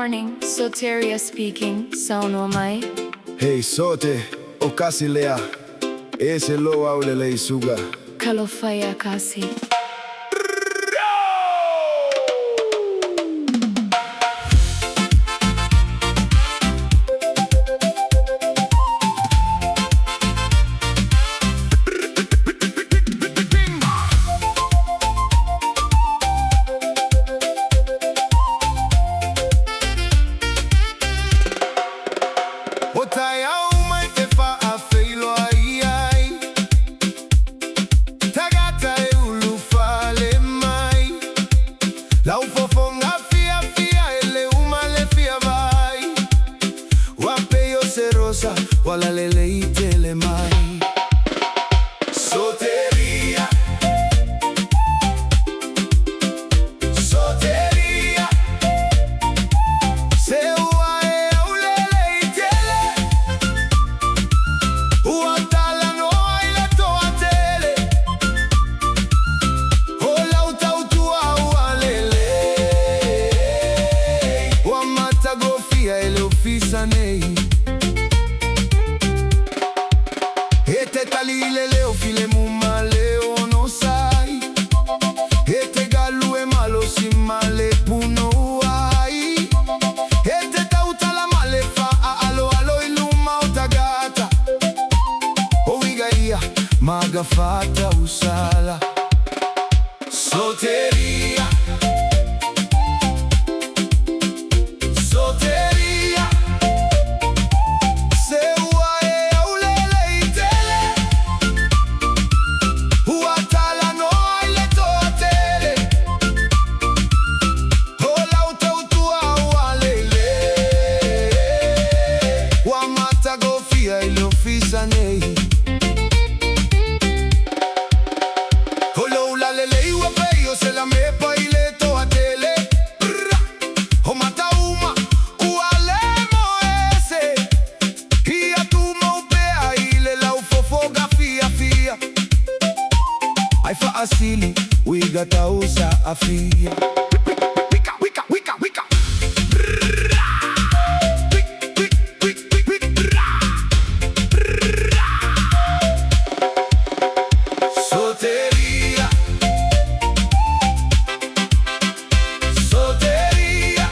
morning, Soteria speaking. Sauno mai? Hey sote, okasi lea. Ese lo aulele isuga. Kalofaya kasi. Wala lele itele mai. Soteria, soteria. Se uae aulele itele. Uatala no aile toa tele. Ola utautua ualele. Wamata gofia ele ofisa nei. Ete talile leo file muma leo no sai. Ete galu e malo si male puno ai. Ete tauta la male fa a alo alo iluma otagata. Oigaia magafata usala. Soteria, soteria. Holo la lele iwa peyo se la me paile to atele. O mata uma uale moese. Ia tu mo pea ile la ufofoga fia fia. Ai fa asili wigata usa afia. Wika wika wika wika. Soteria, soteria.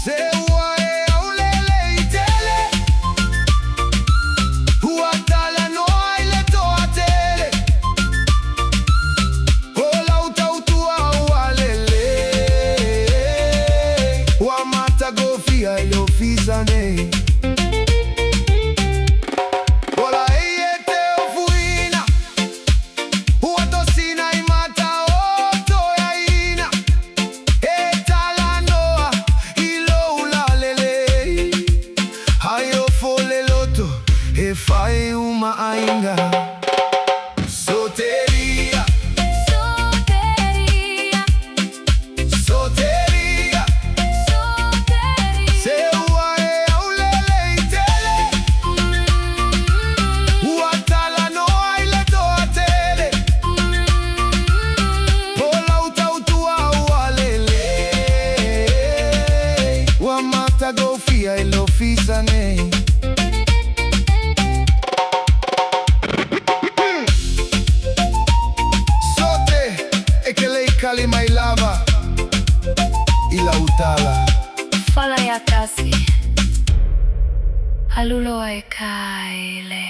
Se uae aulele itele. Uatala no aile toa tele. Ola utautua ualele. Wamata gofia ele ofisa nei. Fai uma ainga. Soteria, Soteria, soteria, soteria. Se uae aulele itele. Uatala no aile toa tele. Ola utautua ualele. Wamata gofia ele ofisa nei. Kali mai lava ila utala. Fala ya kasi. Halulo ai kaile.